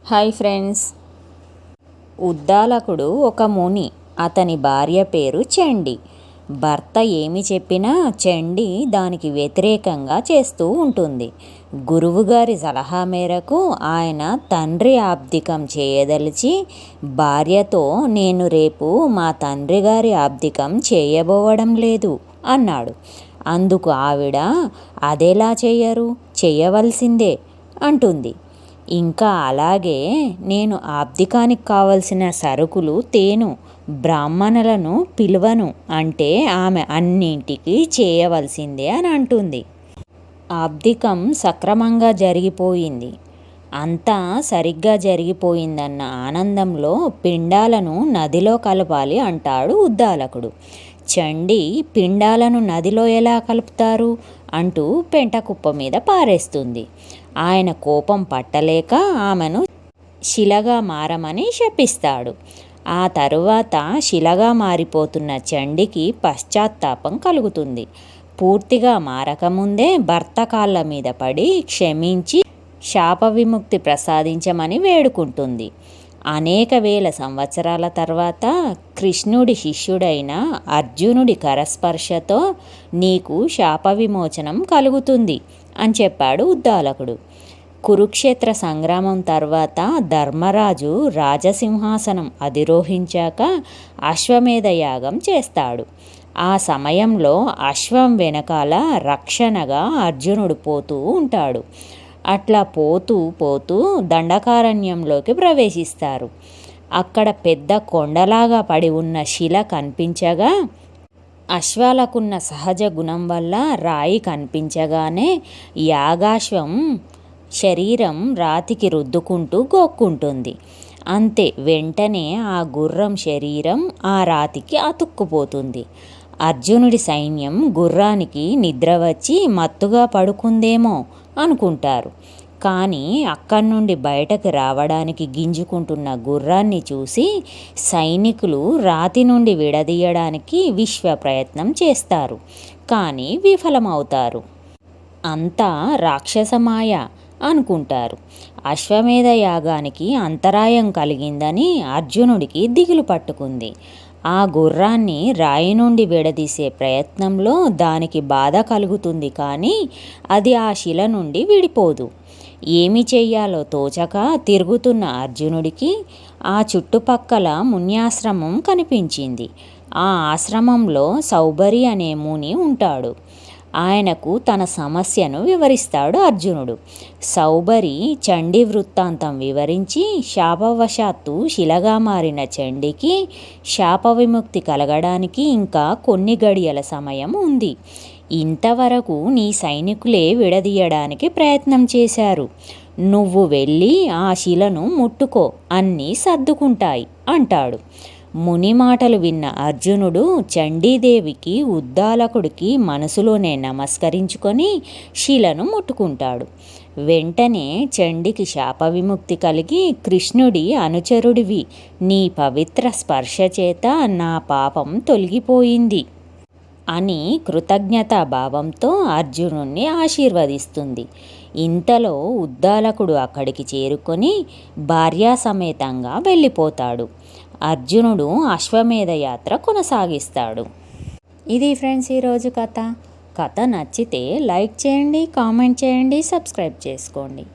Hi friends. ఉద్దాలకుడు ఒక ముని. అతని భార్య పేరు చండి. భర్త ఏమి చెప్పినా చండి దానికి వ్యతిరేకంగా చేస్తూ ఉంటుంది. గురువుగారి సలహా మేరకు ఆయన తండ్రి ఆబ్దికం చేయదలిచి భార్యతో, నేను రేపు మా తండ్రి గారి ఆబ్దికం చేయబోవడం లేదు అన్నాడు. అందుకు ఆవిడ, అదెలా చెయ్యరు, చెయ్యవలసిందే అంటుంది. ఇంకా అలాగే నేను ఆబ్దికానికి కావలసిన సరుకులు తేను, బ్రాహ్మణులను పిలువను అంటే ఆమె అన్నింటికీ చేయవలసిందే అని అంటుంది. ఆబ్దికం సక్రమంగా జరిగిపోయింది. అంతా సరిగ్గా జరిగిపోయిందన్న ఆనందంలో పిండాలను నదిలో కలపాలి అంటాడు ఉద్దాలకుడు. చండి, పిండాలను నదిలో ఎలా కలుపుతారు అంటూ పెంటకుప్ప మీద పారేస్తుంది. ఆయన కోపం పట్టలేక ఆమెను శిలగా మారమని శపిస్తాడు. ఆ తరువాత శిలగా మారిపోతున్న చండికి పశ్చాత్తాపం కలుగుతుంది. పూర్తిగా మారకముందే భర్త కాళ్ళ మీద పడి క్షమించి శాప విముక్తి ప్రసాదించమని వేడుకుంటుంది. అనేక వేల సంవత్సరాల తర్వాత కృష్ణుడి శిష్యుడైన అర్జునుడి కరస్పర్శతో నీకు శాప విమోచనం కలుగుతుంది అని చెప్పాడు ఉద్దాలకుడు. కురుక్షేత్ర సంగ్రామం తర్వాత ధర్మరాజు రాజసింహాసనం అధిరోహించాక అశ్వమేధ యాగం చేస్తాడు. ఆ సమయంలో అశ్వం వెనకాల రక్షణగా అర్జునుడు పోతూ ఉంటాడు. అట్లా పోతూ పోతూ దండకారణ్యంలోకి ప్రవేశిస్తారు. అక్కడ పెద్ద కొండలాగా పడి ఉన్న శిల కనిపించగా, అశ్వాలకున్న సహజ గుణం వల్ల రాయి కనిపించగానే యాగాశ్వం శరీరం రాతికి రుద్దుకుంటూ గోక్కుంటుంది. అంతే, వెంటనే ఆ గుర్రం శరీరం ఆ రాతికి అతుక్కుపోతుంది. అర్జునుడి సైన్యం గుర్రానికి నిద్ర వచ్చి మత్తుగా పడుకుందేమో అనుకుంటారు. కానీ అక్కడి నుండి బయటకు రావడానికి గింజుకుంటున్న గుర్రాన్ని చూసి సైనికులు రాతి నుండి విడదీయడానికి విశ్వ ప్రయత్నం చేస్తారు. కానీ విఫలమవుతారు. అంతా రాక్షసమాయ అనుకుంటారు. అశ్వమేధ యాగానికి అంతరాయం కలిగిందని అర్జునుడికి దిగులు పట్టుకుంది. ఆ గుర్రాన్ని రాయి నుండి విడదీసే ప్రయత్నంలో దానికి బాధ కలుగుతుంది, కానీ అది ఆ శిల నుండి విడిపోదు. ఏమి చెయ్యాలో తోచక తిరుగుతున్న అర్జునుడికి ఆ చుట్టుపక్కల మున్యాశ్రమం కనిపించింది. ఆ ఆశ్రమంలో సౌబరి అనే ముని ఉంటాడు. ఆయనకు తన సమస్యను వివరిస్తాడు అర్జునుడు. సౌబరి చండీ వృత్తాంతం వివరించి శాపవశాత్తు శిలగా మారిన చండికి శాప విముక్తి కలగడానికి ఇంకా కొన్ని గడియల సమయం ఉంది. ఇంతవరకు నీ సైనికులే విడదీయడానికి ప్రయత్నం చేశారు. నువ్వు వెళ్ళి ఆ శిలను ముట్టుకో, అన్నీ సర్దుకుంటాయి అంటాడు. ముని మాటలు విన్న అర్జునుడు చండీదేవికి, ఉద్దాలకుడికి మనసులోనే నమస్కరించుకొని శిలను ముట్టుకుంటాడు. వెంటనే చండికి శాప విముక్తి కలిగి, కృష్ణుడి అనుచరుడివి, నీ పవిత్ర స్పర్శ చేత నా పాపం తొలగిపోయింది అని కృతజ్ఞతా భావంతో అర్జునుణ్ణి ఆశీర్వదిస్తుంది. ఇంతలో ఉద్దాలకుడు అక్కడికి చేరుకొని భార్యాసమేతంగా వెళ్ళిపోతాడు. అర్జునుడు అశ్వమేధ యాత్ర కొనసాగిస్తాడు. ఇది ఫ్రెండ్స్ ఈరోజు కథ. కథ నచ్చితే లైక్ చేయండి, కామెంట్ చేయండి, సబ్స్క్రైబ్ చేసుకోండి.